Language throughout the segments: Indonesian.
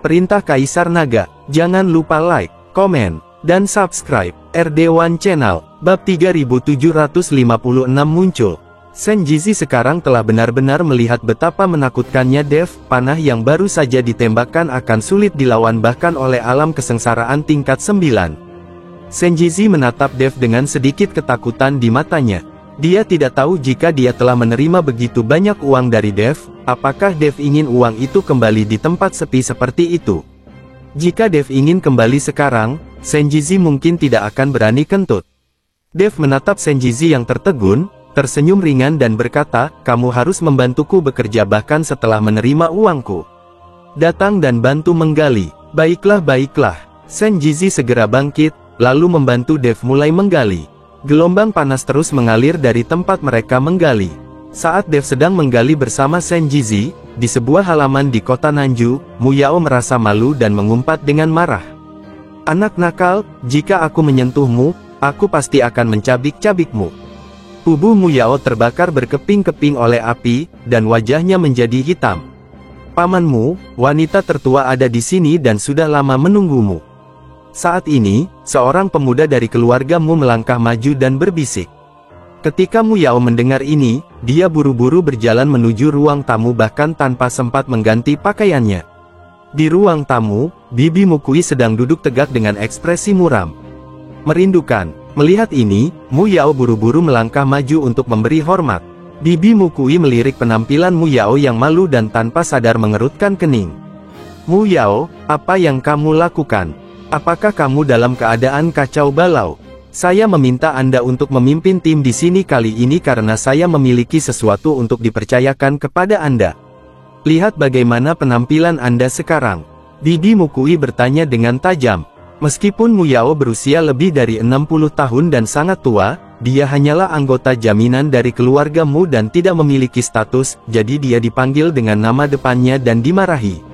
Perintah Kaisar Naga. Jangan lupa like, komen, dan subscribe. RD1 Channel. Bab 3756 muncul. Senjizi sekarang telah benar-benar melihat betapa menakutkannya Dev. Panah yang baru saja ditembakkan akan sulit dilawan bahkan oleh alam kesengsaraan tingkat 9. Senjizi menatap Dev dengan sedikit ketakutan di matanya. Dia tidak tahu jika dia telah menerima begitu banyak uang dari Dev, apakah Dev ingin uang itu kembali di tempat sepi seperti itu. Jika Dev ingin kembali sekarang, Senjizi mungkin tidak akan berani kentut. Dev menatap Senjizi yang tertegun, tersenyum ringan dan berkata, "Kamu harus membantuku bekerja bahkan setelah menerima uangku. Datang dan bantu menggali." "Baiklah, baiklah." Senjizi segera bangkit, lalu membantu Dev mulai menggali. Gelombang panas terus mengalir dari tempat mereka menggali. Saat Dev sedang menggali bersama Senjizi, di sebuah halaman di kota Nanju, Mu Yao merasa malu dan mengumpat dengan marah. "Anak nakal, jika aku menyentuhmu, aku pasti akan mencabik-cabikmu." Tubuh Mu Yao terbakar berkeping-keping oleh api, dan wajahnya menjadi hitam. "Pamanmu, wanita tertua ada di sini dan sudah lama menunggumu." Saat ini, seorang pemuda dari keluarga Mu melangkah maju dan berbisik. Ketika Mu Yao mendengar ini, dia buru-buru berjalan menuju ruang tamu bahkan tanpa sempat mengganti pakaiannya. Di ruang tamu, Bibi Mukui sedang duduk tegak dengan ekspresi muram. Merindukan. Melihat ini, Mu Yao buru-buru melangkah maju untuk memberi hormat. Bibi Mukui melirik penampilan Mu Yao yang malu dan tanpa sadar mengerutkan kening. "Mu Yao, apa yang kamu lakukan? Apakah kamu dalam keadaan kacau balau? Saya meminta Anda untuk memimpin tim di sini kali ini karena saya memiliki sesuatu untuk dipercayakan kepada Anda. Lihat bagaimana penampilan Anda sekarang." Bibi Mukui bertanya dengan tajam. Meskipun Mu Yao berusia lebih dari 60 tahun dan sangat tua, dia hanyalah anggota jaminan dari keluarga Mu dan tidak memiliki status, jadi dia dipanggil dengan nama depannya dan dimarahi.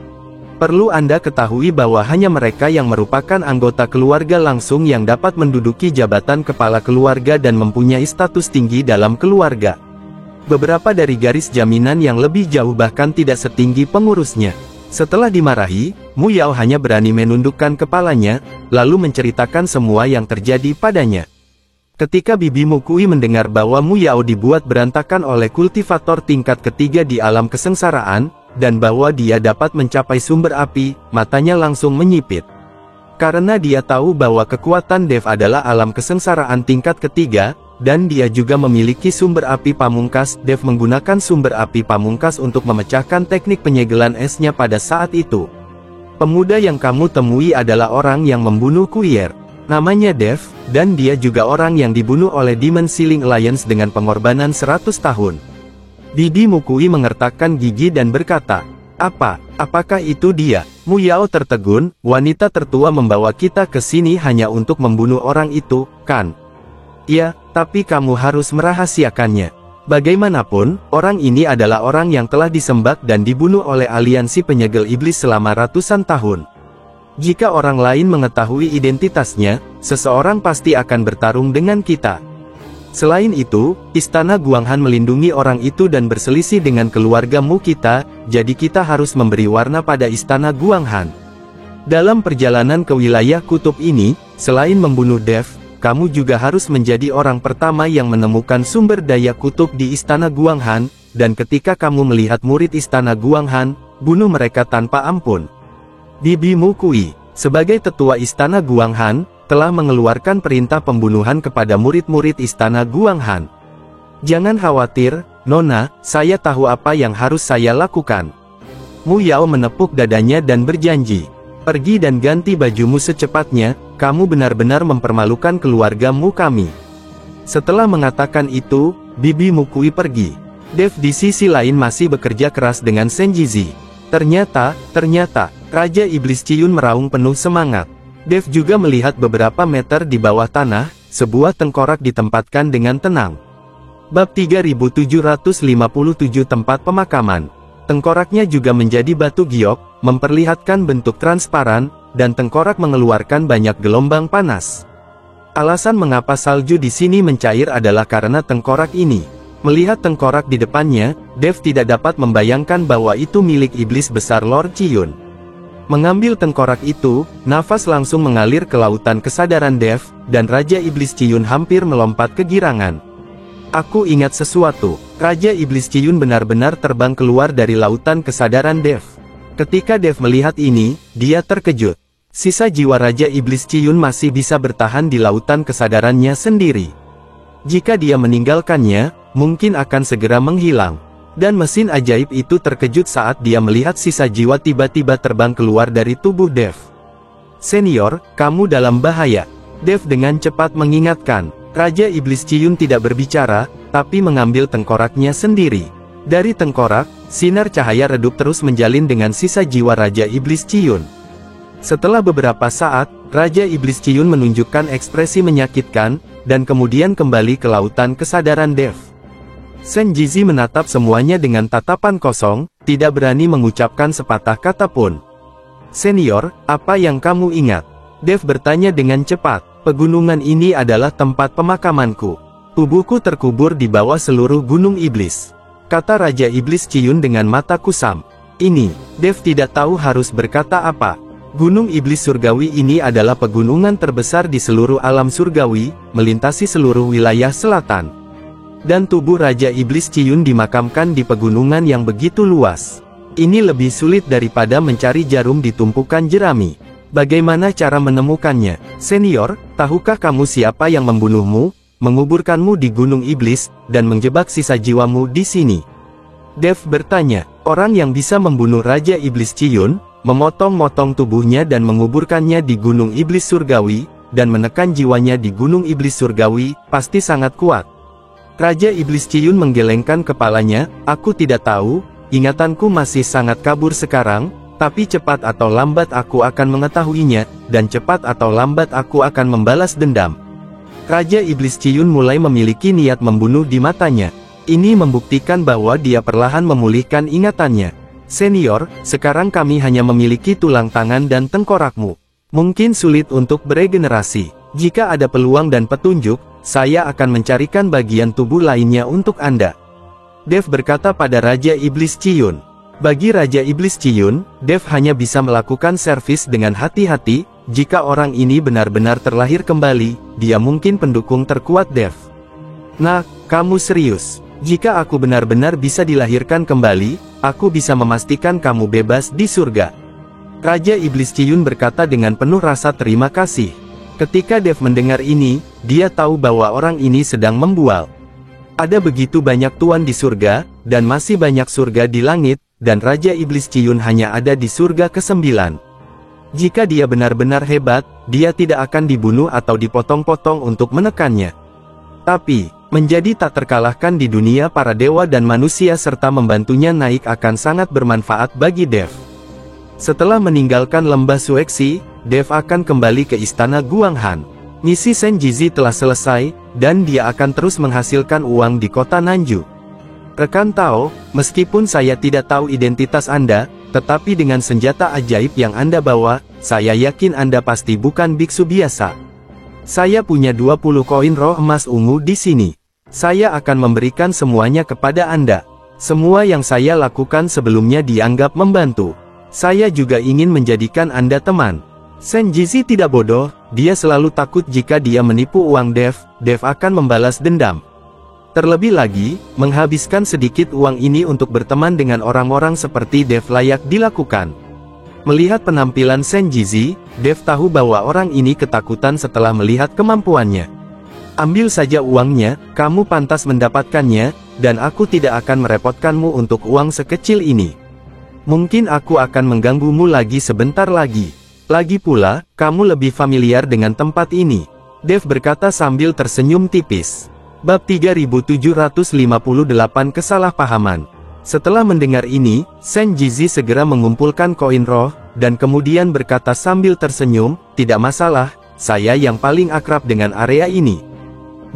Perlu Anda ketahui bahwa hanya mereka yang merupakan anggota keluarga langsung yang dapat menduduki jabatan kepala keluarga dan mempunyai status tinggi dalam keluarga. Beberapa dari garis jaminan yang lebih jauh bahkan tidak setinggi pengurusnya. Setelah dimarahi, Mu Yao hanya berani menundukkan kepalanya, lalu menceritakan semua yang terjadi padanya. Ketika Bibi Mukui mendengar bahwa Mu Yao dibuat berantakan oleh kultivator tingkat ketiga di alam kesengsaraan, dan bahwa dia dapat mencapai sumber api, matanya langsung menyipit. Karena dia tahu bahwa kekuatan Dev adalah alam kesengsaraan tingkat ketiga, dan dia juga memiliki sumber api pamungkas. Dev menggunakan sumber api pamungkas untuk memecahkan teknik penyegelan esnya pada saat itu. "Pemuda yang kamu temui adalah orang yang membunuh Kuier. Namanya Dev, dan dia juga orang yang dibunuh oleh Demon Sealing Alliance dengan pengorbanan 100 tahun. Bibi Mukui mengertakkan gigi dan berkata, Apakah itu dia?" Mu Yao tertegun, "Wanita tertua membawa kita ke sini hanya untuk membunuh orang itu, kan?" "Ya, tapi kamu harus merahasiakannya. Bagaimanapun, orang ini adalah orang yang telah disembah dan dibunuh oleh aliansi penyegel iblis selama ratusan tahun. Jika orang lain mengetahui identitasnya, seseorang pasti akan bertarung dengan kita. Selain itu, Istana Guanghan melindungi orang itu dan berselisih dengan keluarga Mu kita, jadi kita harus memberi warna pada Istana Guanghan. Dalam perjalanan ke wilayah kutub ini, selain membunuh Dev, kamu juga harus menjadi orang pertama yang menemukan sumber daya kutub di Istana Guanghan, dan ketika kamu melihat murid Istana Guanghan, bunuh mereka tanpa ampun." Bibi Mukui, sebagai tetua Istana Guanghan, telah mengeluarkan perintah pembunuhan kepada murid-murid Istana Guanghan. "Jangan khawatir, Nona, saya tahu apa yang harus saya lakukan." Mu Yao menepuk dadanya dan berjanji, "Pergi dan ganti bajumu secepatnya, kamu benar-benar mempermalukan keluargamu kami." Setelah mengatakan itu, Bibi Mukui pergi. Dev di sisi lain masih bekerja keras dengan Senjizi. Ternyata, Raja Iblis Ciyun meraung penuh semangat. Dev juga melihat beberapa meter di bawah tanah, sebuah tengkorak ditempatkan dengan tenang. Bab 3757 Tempat Pemakaman. Tengkoraknya juga menjadi batu giok, memperlihatkan bentuk transparan, dan tengkorak mengeluarkan banyak gelombang panas. Alasan mengapa salju di sini mencair adalah karena tengkorak ini. Melihat tengkorak di depannya, Dev tidak dapat membayangkan bahwa itu milik iblis besar Lord Ciyun. Mengambil tengkorak itu, nafas langsung mengalir ke lautan kesadaran Dev, dan Raja Iblis Ciyun hampir melompat kegirangan. Aku ingat sesuatu. Raja Iblis Ciyun benar-benar terbang keluar dari lautan kesadaran Dev. Ketika Dev melihat ini, dia terkejut. Sisa jiwa Raja Iblis Ciyun masih bisa bertahan di lautan kesadarannya sendiri. Jika dia meninggalkannya, mungkin akan segera menghilang. Dan mesin ajaib itu terkejut saat dia melihat sisa jiwa tiba-tiba terbang keluar dari tubuh Dev. Senior, kamu dalam bahaya. Dev dengan cepat mengingatkan. Raja Iblis Ciyun tidak berbicara, tapi mengambil tengkoraknya sendiri. Dari tengkorak, sinar cahaya redup terus menjalin dengan sisa jiwa Raja Iblis Ciyun. Setelah beberapa saat, Raja Iblis Ciyun menunjukkan ekspresi menyakitkan, dan kemudian kembali ke lautan kesadaran Dev. Senjizi menatap semuanya dengan tatapan kosong, tidak berani mengucapkan sepatah kata pun. Senior, apa yang kamu ingat? Dev bertanya dengan cepat. Pegunungan ini adalah tempat pemakamanku. Tubuhku terkubur di bawah seluruh gunung iblis, kata Raja Iblis Ciyun dengan mata kusam. Ini, Dev tidak tahu harus berkata apa. Gunung Iblis Surgawi ini adalah pegunungan terbesar di seluruh alam surgawi, melintasi seluruh wilayah selatan. Dan tubuh Raja Iblis Ciyun dimakamkan di pegunungan yang begitu luas. Ini lebih sulit daripada mencari jarum di tumpukan jerami. Bagaimana cara menemukannya? Senior, tahukah kamu siapa yang membunuhmu, menguburkanmu di Gunung Iblis, dan menjebak sisa jiwamu di sini? Dev bertanya. Orang yang bisa membunuh Raja Iblis Ciyun, memotong-motong tubuhnya dan menguburkannya di Gunung Iblis Surgawi, dan menekan jiwanya di Gunung Iblis Surgawi, pasti sangat kuat. Raja Iblis Ciyun menggelengkan kepalanya. Aku tidak tahu, ingatanku masih sangat kabur sekarang, tapi cepat atau lambat aku akan mengetahuinya, dan cepat atau lambat aku akan membalas dendam. Raja Iblis Ciyun mulai memiliki niat membunuh di matanya. Ini membuktikan bahwa dia perlahan memulihkan ingatannya. Senior, sekarang kami hanya memiliki tulang tangan dan tengkorakmu. Mungkin sulit untuk beregenerasi. Jika ada peluang dan petunjuk, saya akan mencarikan bagian tubuh lainnya untuk Anda. Dev berkata pada Raja Iblis Ciyun. Bagi Raja Iblis Ciyun, Dev hanya bisa melakukan servis dengan hati-hati. Jika orang ini benar-benar terlahir kembali, dia mungkin pendukung terkuat Dev. Nah, kamu serius? Jika aku benar-benar bisa dilahirkan kembali, aku bisa memastikan kamu bebas di surga. Raja Iblis Ciyun berkata dengan penuh rasa terima kasih. Ketika Dev mendengar ini, dia tahu bahwa orang ini sedang membual. Ada begitu banyak tuan di surga, dan masih banyak surga di langit, dan Raja Iblis Ciyun hanya ada di surga ke-9. Jika dia benar-benar hebat, dia tidak akan dibunuh atau dipotong-potong untuk menekannya. Tapi, menjadi tak terkalahkan di dunia para dewa dan manusia serta membantunya naik akan sangat bermanfaat bagi Dev. Setelah meninggalkan lembah Suexi, Dev akan kembali ke istana Guanghan. Misi Senjizi telah selesai, dan dia akan terus menghasilkan uang di kota Nanju. Rekan Tao, meskipun saya tidak tahu identitas Anda, tetapi dengan senjata ajaib yang Anda bawa, saya yakin Anda pasti bukan biksu biasa. Saya punya 20 koin roh emas ungu di sini. Saya akan memberikan semuanya kepada Anda. Semua yang saya lakukan sebelumnya dianggap membantu. Saya juga ingin menjadikan Anda teman. Senjizi tidak bodoh, dia selalu takut jika dia menipu uang Dev akan membalas dendam. Terlebih lagi, menghabiskan sedikit uang ini untuk berteman dengan orang-orang seperti Dev layak dilakukan. Melihat penampilan Senjizi, Dev tahu bahwa orang ini ketakutan setelah melihat kemampuannya. Ambil saja uangnya, kamu pantas mendapatkannya, dan aku tidak akan merepotkanmu untuk uang sekecil ini. Mungkin aku akan mengganggumu lagi sebentar lagi. Lagi pula, kamu lebih familiar dengan tempat ini. Dev berkata sambil tersenyum tipis. Bab 3758 Kesalahpahaman. Setelah mendengar ini, Senjizi segera mengumpulkan koin roh, dan kemudian berkata sambil tersenyum, tidak masalah, saya yang paling akrab dengan area ini.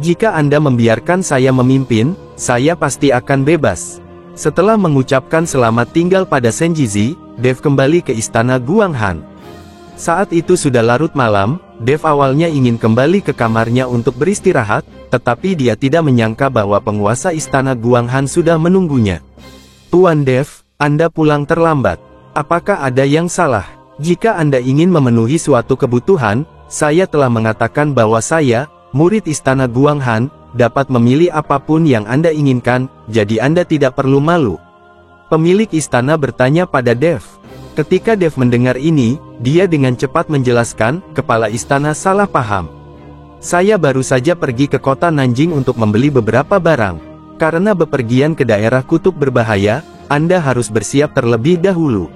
Jika Anda membiarkan saya memimpin, saya pasti akan bebas. Setelah mengucapkan selamat tinggal pada Senjizi, Dev kembali ke istana Guanghan. Saat itu sudah larut malam, Dev awalnya ingin kembali ke kamarnya untuk beristirahat, tetapi dia tidak menyangka bahwa penguasa istana Guanghan sudah menunggunya. Tuan Dev, Anda pulang terlambat. Apakah ada yang salah? Jika Anda ingin memenuhi suatu kebutuhan, saya telah mengatakan bahwa saya, murid Istana Guanghan, dapat memilih apapun yang Anda inginkan, jadi Anda tidak perlu malu. Pemilik istana bertanya pada Dev. Ketika Dev mendengar ini, dia dengan cepat menjelaskan, kepala istana salah paham. Saya baru saja pergi ke kota Nanjing untuk membeli beberapa barang. Karena bepergian ke daerah kutub berbahaya, Anda harus bersiap terlebih dahulu.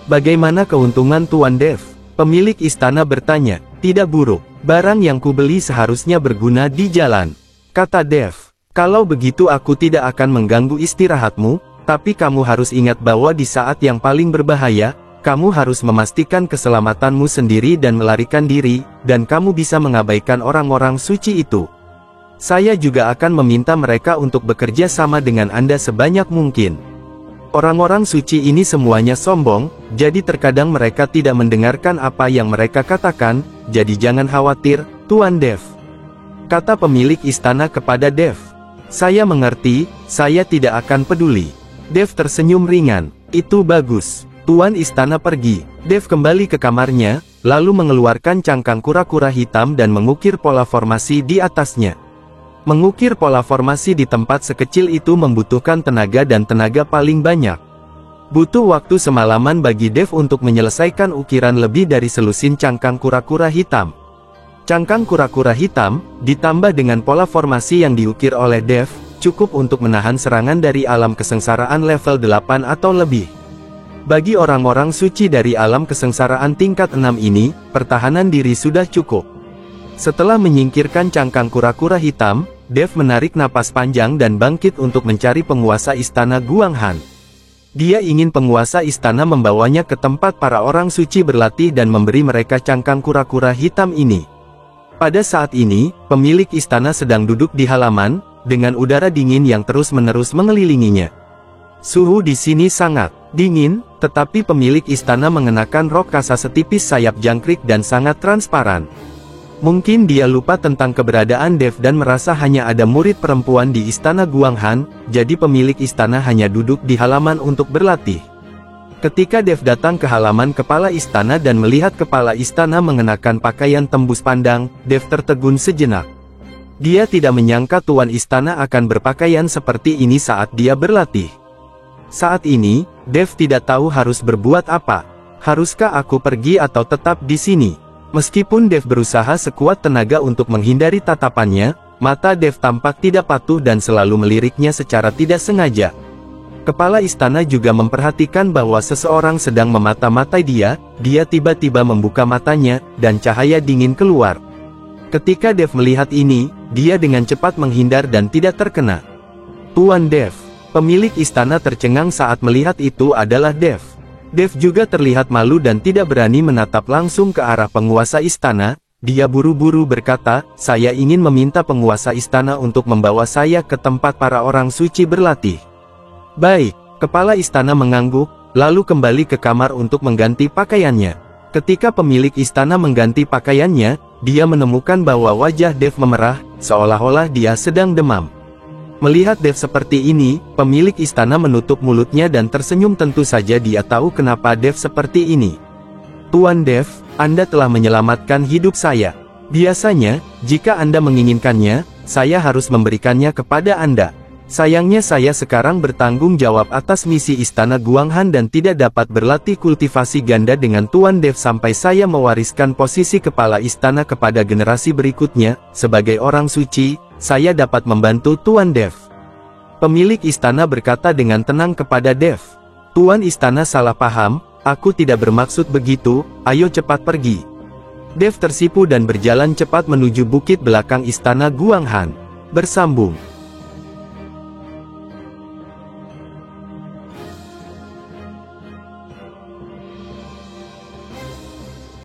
Bagaimana keuntungan Tuan Dev? Pemilik istana bertanya. Tidak buruk, barang yang kubeli seharusnya berguna di jalan. Kata Dev. Kalau begitu aku tidak akan mengganggu istirahatmu. Tapi kamu harus ingat bahwa di saat yang paling berbahaya, kamu harus memastikan keselamatanmu sendiri dan melarikan diri, dan kamu bisa mengabaikan orang-orang suci itu. Saya juga akan meminta mereka untuk bekerja sama dengan Anda sebanyak mungkin. Orang-orang suci ini semuanya sombong, jadi terkadang mereka tidak mendengarkan apa yang mereka katakan, jadi jangan khawatir, Tuan Dev. Kata pemilik istana kepada Dev. Saya mengerti, saya tidak akan peduli. Dev tersenyum ringan. Itu bagus. Tuan istana pergi. Dev kembali ke kamarnya, lalu mengeluarkan cangkang kura-kura hitam dan mengukir pola formasi di atasnya. Mengukir pola formasi di tempat sekecil itu membutuhkan tenaga dan tenaga paling banyak. Butuh waktu semalaman bagi Dev untuk menyelesaikan ukiran lebih dari selusin cangkang kura-kura hitam. Cangkang kura-kura hitam, ditambah dengan pola formasi yang diukir oleh Dev, cukup untuk menahan serangan dari alam kesengsaraan level 8 atau lebih. Bagi orang-orang suci dari alam kesengsaraan tingkat 6 ini, pertahanan diri sudah cukup. Setelah menyingkirkan cangkang kura-kura hitam, Dev menarik napas panjang dan bangkit untuk mencari penguasa istana Guanghan. Dia ingin penguasa istana membawanya ke tempat para orang suci berlatih dan memberi mereka cangkang kura-kura hitam ini. Pada saat ini, pemilik istana sedang duduk di halaman, dengan udara dingin yang terus-menerus mengelilinginya. Suhu di sini sangat dingin, tetapi pemilik istana mengenakan rok kasa setipis sayap jangkrik dan sangat transparan. Mungkin dia lupa tentang keberadaan Dev dan merasa hanya ada murid perempuan di istana Guanghan, jadi pemilik istana hanya duduk di halaman untuk berlatih. Ketika Dev datang ke halaman kepala istana dan melihat kepala istana mengenakan pakaian tembus pandang, Dev tertegun sejenak. Dia tidak menyangka tuan istana akan berpakaian seperti ini saat dia berlatih. Saat ini, Dev tidak tahu harus berbuat apa. Haruskah aku pergi atau tetap di sini? Meskipun Dev berusaha sekuat tenaga untuk menghindari tatapannya, mata Dev tampak tidak patuh dan selalu meliriknya secara tidak sengaja. Kepala istana juga memperhatikan bahwa seseorang sedang memata-matai dia tiba-tiba membuka matanya, dan cahaya dingin keluar. Ketika Dev melihat ini, dia dengan cepat menghindar dan tidak terkena. Tuan Dev. Pemilik istana tercengang saat melihat itu adalah Dev. Dev juga terlihat malu dan tidak berani menatap langsung ke arah penguasa istana. Dia buru-buru berkata, saya ingin meminta penguasa istana untuk membawa saya ke tempat para orang suci berlatih. Baik, kepala istana mengangguk, lalu kembali ke kamar untuk mengganti pakaiannya. Ketika pemilik istana mengganti pakaiannya, dia menemukan bahwa wajah Dev memerah, seolah-olah dia sedang demam. Melihat Dev seperti ini, pemilik istana menutup mulutnya dan tersenyum. Tentu saja dia tahu kenapa Dev seperti ini. Tuan Dev, Anda telah menyelamatkan hidup saya. Biasanya, jika Anda menginginkannya, saya harus memberikannya kepada Anda. Sayangnya saya sekarang bertanggung jawab atas misi istana Guanghan dan tidak dapat berlatih kultivasi ganda dengan Tuan Dev sampai saya mewariskan posisi kepala istana kepada generasi berikutnya. Sebagai orang suci, saya dapat membantu Tuan Dev. Pemilik istana berkata dengan tenang kepada Dev. Tuan istana salah paham, aku tidak bermaksud begitu, ayo cepat pergi. Dev tersipu dan berjalan cepat menuju bukit belakang istana Guanghan. Bersambung.